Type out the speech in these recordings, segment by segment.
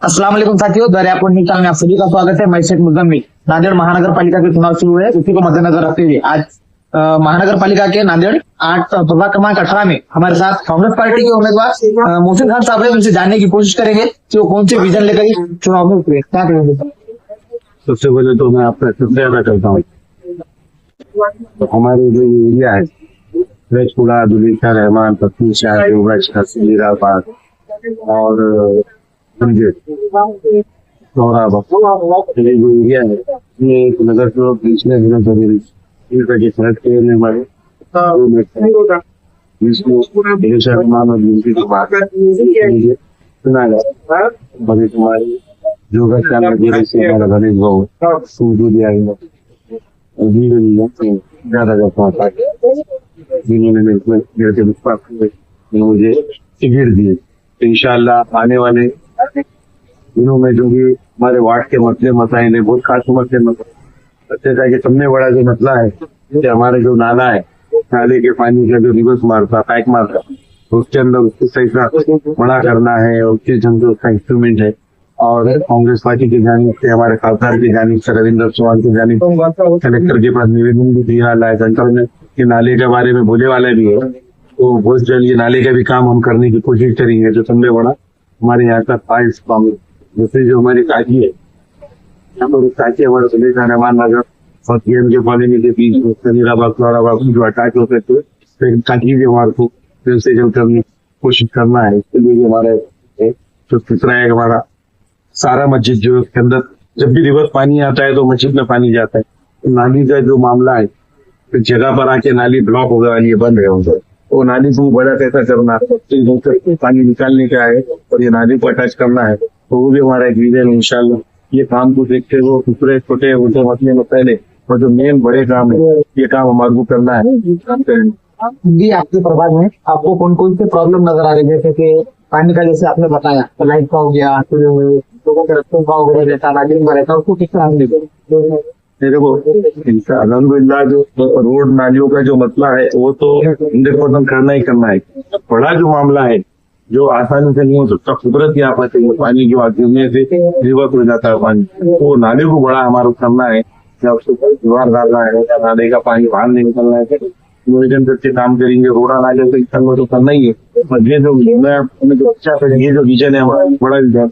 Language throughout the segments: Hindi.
अस्सलाम वालेकुम साथियों, दरियापुर न्यूज़ चैनल में आप सभी का स्वागत है। मैं शेख मुजम्मिल। नांदेड़ महानगर पालिका के चुनाव शुरू हुए, उसी को मद्देनजर रखते हुए आज महानगर पालिका के नांदेड़ 8 प्रभाग क्रमांक 18 में हमारे साथ कांग्रेस पार्टी के उम्मीदवार मोहसिन खान साहब है। उनसे जानने की कोशिश करेंगे कि वो कौन से विजन लेकर इस चुनाव में उतरे। क्या करेंगे? सबसे पहले तो मैं आपका शुक्रिया अदा करता हूँ। तो हमारे जो ये एरिया है, रेजपुरा, दुलीखा, रहमान, पत्नी शाह, हसीराबाद और ये जो एरिया है, ये नगर के बीच में होना जरूरी है। सड़क के हमारे सुना जाए बड़े तुम्हारी योगा वगैरह से हमारा गणेश भाव ज्यादा जाता है, जिन्होंने मुझे टिकट दिए। इंशाल्लाह आने वाले दिनों में जो भी हमारे वार्ड के मसले मसाइल है, बहुत खास मसले मसला कि सबसे बड़ा जो मसला है कि हमारे जो नाला है, नाले के पानी का जो रिवर्स मारता पैक मारता, उसके अंदर उसको सही से बड़ा करना है, उसके ढंग से उसका इंस्ट्रूमेंट है। और कांग्रेस पार्टी की जानिब से, हमारे खासदार की जानिब से, रविंद्र चौहान की जानिब कलेक्टर के पास निवेदन भी दिया है। सेंटर में ये नाले के बारे में बोले वाला भी है, तो बहुत जल्द ये नाले का भी काम हम करने की कोशिश करेंगे। जो सबसे बड़ा हमारे यहाँ का फाइल्स काम, जैसे जो हमारी टाकी है, यहाँ पर टाकी हमारे सुलेख रहमान नगर और पीएम के कॉलोनी के बीच में जो अटैच होते थे, टाकी भी हमारे को फिर से जल्द करने की कोशिश करना है। इसके लिए हमारे जो तीसरा है हमारा सारा मस्जिद, जो उसके अंदर जब भी रिवर्स पानी आता है तो मस्जिद में पानी जाता है। तो नाली का जो मामला है, तो जगह पर आके नाली ब्लॉक हो गया, ये बंद है उधर, वो नाली को बड़ा कैसा करना, पानी निकालने का है और ये नाली को अटैच करना है, तो वो भी हमारा एक विजन है। इंशाल्लाह ये काम को देखते हुए दूसरे छोटे उनसे मसले में पहले और जो मेन बड़े काम है, ये काम हमारे को करना है। जी, आपके प्रभाग में आपको कौन कौन से प्रॉब्लम नजर आ रही है? जैसे कि पानी का, जैसे आपने बताया, तो लाइट का हो गया, लोगों के रस्तों का वगैरह रहता, नागिन का रहता, उसको किस तरह देखो अल्हम्दुलिल्लाह जो रोड नालियों का जो मसला है वो तो 100% करना ही करना है। बड़ा जो मामला है जो आसानी से नहीं हो सकता, कुदरती आफत है, पानी जो गिरने से रिवर्स हो जाता है पानी, वो नाले को बड़ा हमारा करना है, या उसको दीवार डालना है, या नाले का पानी बाहर नहीं निकलना है, नियोजन करके काम करेंगे। रोड़ा नाले से तो करना ही है, पर ये जो ये जो विजन है हमारा बड़ा विजन,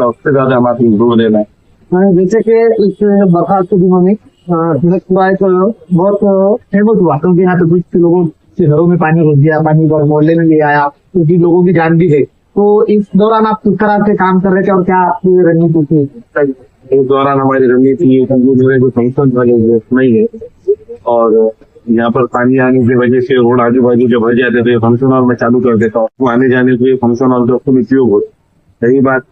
उससे ज्यादा हमारे जोर देना है। जैसे कि इस बरसात के दिनों में पूरा एक बहुत फेमस हुआ, क्योंकि यहाँ पे कुछ लोगों के घरों में पानी घुस गया, पानी मोहल्ले में ले आया, क्योंकि लोगों की जान भी गई। तो इस दौरान आप किस तरह से काम कर रहे थे और क्या आपकी रणनीति थी? इस दौरान हमारी रणनीति फंक्शन वाले नहीं है, और यहाँ पर पानी आने की वजह से रोड आजू बाजू जो भर जाते थे, फंक्शन हॉल में चालू कर देता हूँ, आने जाने के लिए फंक्शन हॉल का फुल उपयोग हो। सही बात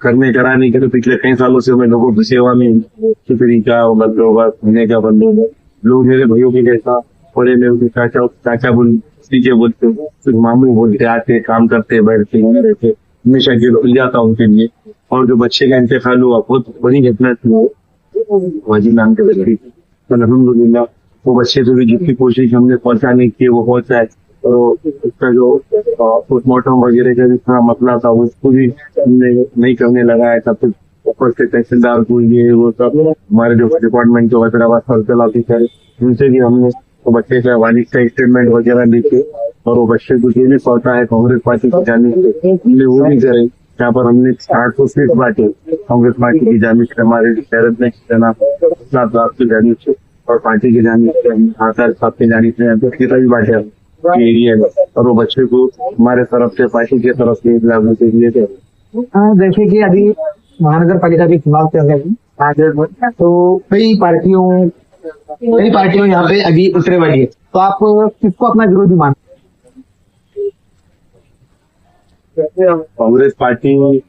करने कराने के तो पिछले कई सालों से मैं लोगों की सेवा में तरीका बंद होगा, होने का बंद होगा। लोग मेरे भाइयों के जैसा बड़े में उनके चाचा बोलते कुछ मामू बोलते, आते काम करते, बैठते रहते, हमेशा खुल जाता उनके लिए। और जो बच्चे का इंतकाल हुआ, बहुत बड़ी घटना थी, वजी नाम के बच्चे, अल्हम्दुलिल्लाह वो बच्चे को भी जितनी कोशिश हमने पहुंचाने की वो पहुंचा है। तो उसका जो पोस्टमार्टम वगैरह का जितना मसला था उसको भी हमने नहीं करने लगा है। तब तक ऊपर से तहसीलदार को ये वो सब हमारे जो डिपार्टमेंट के वजीराबाद सर्कल ऑफिसर, उनसे भी हमने तो बच्चे का वालिद का स्टेटमेंट वगैरह लिखे, और वो बच्चे को ये भी पहुंचा है कांग्रेस पार्टी की जानिब से, वो भी करें। यहाँ पर हमने 800 सीट बांटे कांग्रेस पार्टी की जानिब से, हमारे शहर में की जानिब से और पार्टी की जानिब से, आचार्य साहब की जानिब से कितना भी बांटे एरिया में, और वो बच्चे को हमारे तरफ से, पार्टी की तरफ से लागू के लिए थे। जैसे कि अभी महानगर पालिका के चुनाव चल रहे हैं, तो कई पार्टियों यहाँ पे अभी उतरे वाली है, तो आप किसको अपना विरोधी मानते? कांग्रेस पार्टी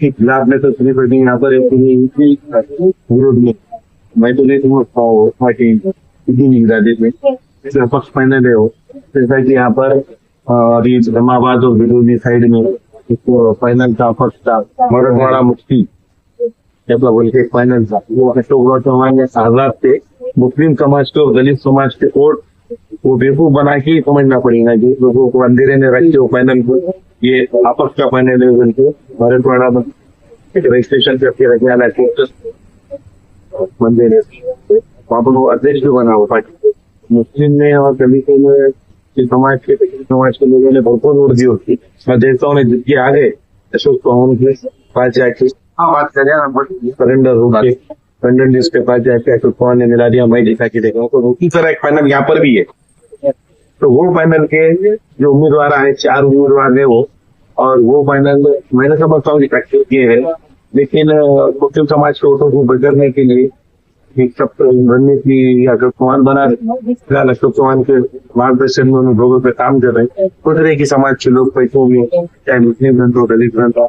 के खिलाफ में तो सिर्फ यहाँ पर विरोध में मैं तो नहीं पार्टी में पक्ष पहने ले हो, जैसा कि यहाँ पर अभी इस्लामाबाद और विरोधी साइड में फाइनल का पक्ष था, मराठवाड़ा मुक्ति बोल के फाइनल था, वो अशोक चौहान आजाद थे। मुस्लिम समाज के और दलित समाज के वोट वो बेवकूफ बना के समझना पड़ेगा, जो लोगों को अंधेरे में रख के वो फाइनल को ये आपस का पैनल है उनको मराठवाड़ा में रजिस्ट्रेशन करके रखने वाला मंदिर है, वहाँ पर वो अध्यक्ष भी बना हुआ पार्टी। मुस्लिम ने और दलितों में समाज के लोगों ने भरपूर वोट दी होती। मैं देखता हूँ जित के आ गए अशोक चौहान के पास जाके बात करें सरेंडर होकर लंदन न्यूज के पास जाके अशोक चौहान ने मिला दिया, मैं देखा कि देखा तो उसी तरह एक पैनल यहाँ पर भी है। तो वो पैनल के जो उम्मीदवार आए 4 उम्मीदवार है वो, और वो पैनल मैंने समझता हूँ कि किए है, लेकिन मुस्लिम समाज के वोटों को बदलने के लिए एक सब रणनीति अशोक चौहान बना रहे। अशोक चौहान के मार्गदर्शन में लोगों पे काम कर रहे हैं। सोच रहे कि समाज के लोग पैसों में चाहे मुस्लिम ग्रंथ हो दलित ग्रंथ हो,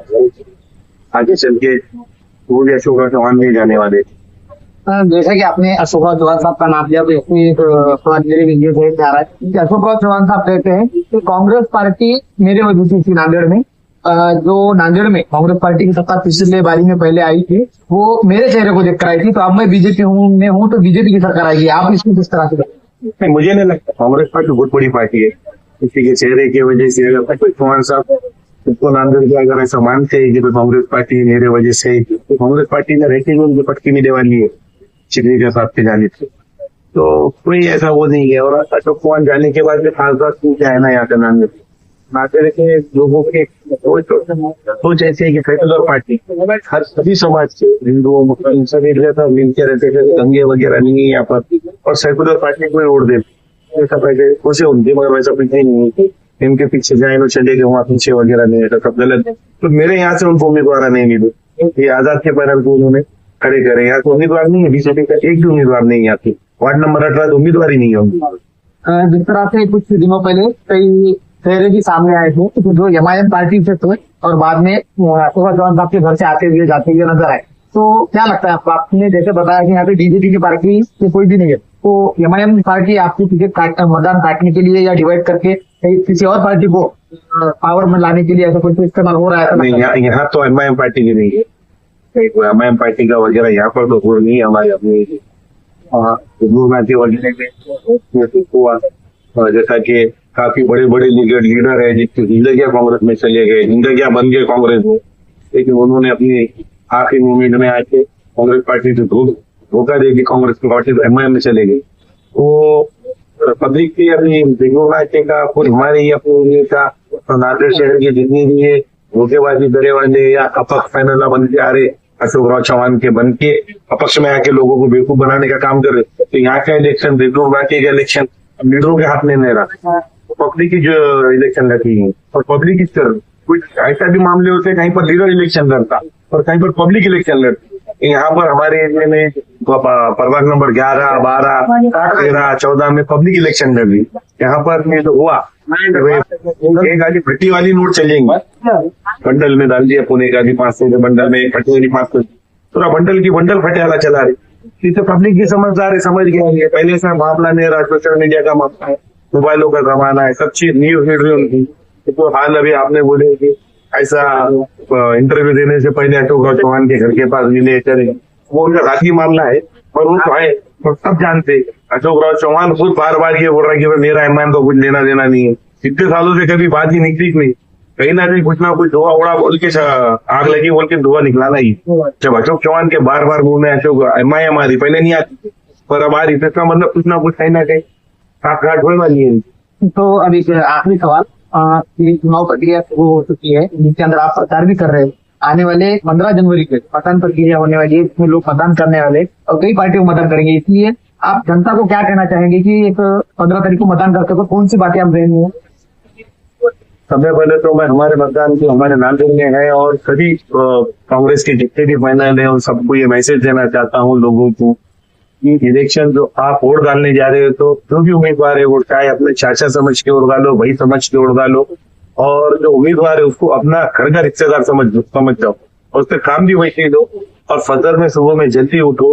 आगे चल के वो भी अशोक चौहान नहीं जाने वाले। जैसा कि आपने अशोक चौहान साहब का नाम लिया, तो इसमें सवाल मेरे वीडियो से आ रहा है कि अशोक चौहान साहब कहते हैं कि कांग्रेस पार्टी मेरे वजह से थी नांदेड़ में, जो नांदेड़ में कांग्रेस पार्टी की सत्ता पिछले बारी में पहले आई थी वो मेरे चेहरे को देखकर आई थी, तो अब मैं बीजेपी में हूँ तो बीजेपी की सरकार आएगी। आप इसको किस तरह से? मुझे नहीं लगता, कांग्रेस पार्टी बहुत बड़ी पार्टी है, किसी के चेहरे की वजह से अगर चौहान साहब उसको नांदेड़ के अगर ऐसा मानते हैं कि कांग्रेस पार्टी मेरे वजह से, तो कांग्रेस पार्टी में रहते हुए उनकी पटकी मिलने वाली है चिड़ी के साथ के जाने से, तो कोई ऐसा वो नहीं है। और अशोक चौहान जाने के बाद खास बात क्या है ना, यहाँ के नांदेड़ के लोगों के सोच ऐसी है कि सेकुलर पार्टी हर सभी समाज के हिंदुओं मुस्लिम सभी मिलकर रहते थे, दंगे वगैरह नहीं है यहाँ पर, और सेकुलर पार्टी को वोट दे ऐसा पहले खुशी उनकी, मगर वैसा पीछे नहीं है इनके पीछे जाए लो चले गए वहाँ पीछे वगैरह नहीं है, सब गलत। तो मेरे यहाँ से उनको उम्मीदवार नहीं मिले, ये आजाद के पैनल को उन्होंने खड़े करे। यहाँ तो उम्मीदवार नहीं है, बीजेपी का एक भी उम्मीदवार नहीं है यहाँ पे, वार्ड नंबर 18 उम्मीदवार ही नहीं है। जिस तरह से कुछ दिनों पहले कई चेहरे भी सामने आए थे तो जो एमआईएम पार्टी से थे और बाद में अशोक चौहान साहब के घर से आते हुए जाते हुए नजर आए, तो क्या लगता है आपको? आपने जैसे बताया कि यहाँ पे बीजेपी की पार्टी से कोई भी नहीं है, तो एमआईएम पार्टी आपकी टिकट मतदान काटने के लिए या डिवाइड करके किसी और पार्टी को पावर में लाने के लिए ऐसा कुछ इस्तेमाल हो रहा है? नहीं, यहाँ तो एमआईएम पार्टी की नहीं है, एमआईएम पार्टी का वगैरह यहाँ पर तो हो नहीं है। हमारे अपने जैसा कि काफी बड़े बड़े लीडर है जिसकी जिंदगी कांग्रेस में चले गए, जिंदगी बन गए कांग्रेस में, लेकिन उन्होंने अपनी आखिरी मूवमेंट में आके कांग्रेस पार्टी से धोखा दे दी, कांग्रेस की पार्टी तो एमआईएम में चले गए। वो पब्लिक की अपनी बेगोबाजी का कुछ हमारे अपने का नांदेड़ शहर के जितनी भी है धोखेबाजी करे वाले या अपक्ष पैनल बन के आ रहे अशोक चौहान के बन के अपक्ष में आके लोगों को बेवकूफ बनाने का काम कर रहे, तो यहाँ का इलेक्शन बेगोबाजी का इलेक्शन लीडरों के हाथ में नहीं रहा, पब्लिक की जो इलेक्शन लड़ती है। और पब्लिक इस तरह कुछ ऐसा भी मामले होते हैं कहीं पर लीडर इलेक्शन लड़ता और कहीं पर पब्लिक इलेक्शन लड़ती। यहाँ पर हमारे एरिया में प्रभाग नंबर 11, 12, 13, 14 में पब्लिक इलेक्शन लड़ रही। यहाँ पर तो हुआ एक आदमी भट्टी वाली नोट चलेंगे, बंडल में डाल दिया पुणे का भी 500 के बंडल में, भट्टी वाली 500 पूरा बंडल की बंडल फटियाला चला रही। इससे पब्लिक भी समझदार है, समझ गए पहले से मामला नहीं रहा, सोशल मीडिया का मामला है, मोबाइलों का जमाना है, सब चीज न्यूज मिल रही उनकी। तो हाल अभी आपने बोले कि ऐसा इंटरव्यू देने से पहले अशोक चौहान के घर के पास मिले चले, वो उनका राजनीतिक मामला है और वो तो है, तो सब जानते। अशोक चौहान खुद बार बार ये बोल रहा है कि मेरा एमआईएम को कुछ लेना देना नहीं है, इतने सालों से कभी बात ही निकली नहीं, कहीं ना कहीं कुछ ना कुछ धुआं उड़ा बोल के आग लगी बोल के धुआं निकलाना ही। जब अशोक चौहान के बार बार बोल रहे अशोक एमआईएम आ रही, पहले नहीं आती पर अब आ रही, इसका मतलब कुछ ना कुछ कहीं ना कहीं साथ घाट होने वाली है। तो अभी आखिरी सवाल, चुनाव प्रक्रिया शुरू हो चुकी है जिसके अंदर आप प्रचार भी कर रहे हैं, आने वाले 15 जनवरी के मतदान प्रक्रिया होने वाली है, इसमें लोग मतदान करने वाले और कई पार्टियों को मतदान करेंगे, इसलिए आप जनता को क्या कहना चाहेंगे कि एक 15 तारीख को मतदान करते हो कौन सी बातें आप देंगे? सबसे पहले तो मैं हमारे मतदान की हमारे नांदेड़ में है और सभी कांग्रेस के जितने भी पैनल है उन सबको ये मैसेज देना चाहता हूँ लोगों को कि इलेक्शन जो आप वोट डालने जा रहे हो तो जो भी उम्मीदवार है वो चाहे अपने चाचा समझ के वोट डालो, भाई समझ के वोट डालो, और जो उम्मीदवार है उसको अपना घर का रिश्तेदार समझ जाओ और उससे काम भी वैसे ही दो। और फजर में सुबह में जल्दी उठो,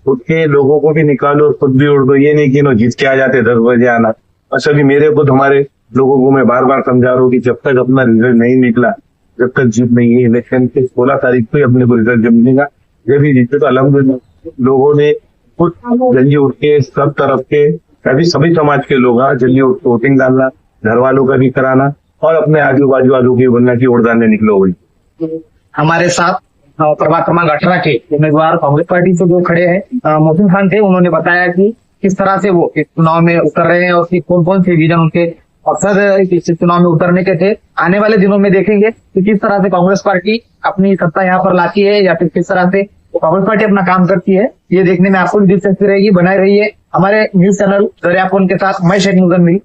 उठ के लोगों को भी निकालो और खुद भी उठ दो, ये नहीं कि नो जीत के आ जाते 10 बजे आना। और सभी मेरे खुद हमारे लोगों को मैं बार बार समझा रहा हूँ कि जब तक अपना रिजल्ट नहीं निकला, जब तक जीत नहीं है, इलेक्शन के 16 तारीख को ही अपने को रिजल्ट जब मिलेगा, जब भी जीते तो अल्हम्दुलिल्लाह। लोगों ने खुद जल्दी उठ के सब तरफ के सभी समाज के लोग जल्दी उठ के वोटिंग डालना, घर वालों का भी कराना, और अपने आजू बाजू वालों की वरना की वोट डालने निकलो भाई। हमारे साथ प्रभाग क्रमांक 18 के उम्मीदवार कांग्रेस पार्टी से जो खड़े हैं मोहसिन खान थे, उन्होंने बताया कि किस तरह से वो इस चुनाव में उतर रहे हैं और कौन कौन से विजन उनके अक्सर इस चुनाव में उतरने के थे। आने वाले दिनों में देखेंगे कि किस तरह से कांग्रेस पार्टी अपनी सत्ता यहाँ पर लाती है या फिर किस तरह से कांग्रेस पार्टी अपना काम करती है। ये देखने में आपको भी दिलचस्पी रहेगी। बनाए रहिए हमारे न्यूज चैनल दरियापुर के साथ। मैं शेख मुजम्मिल।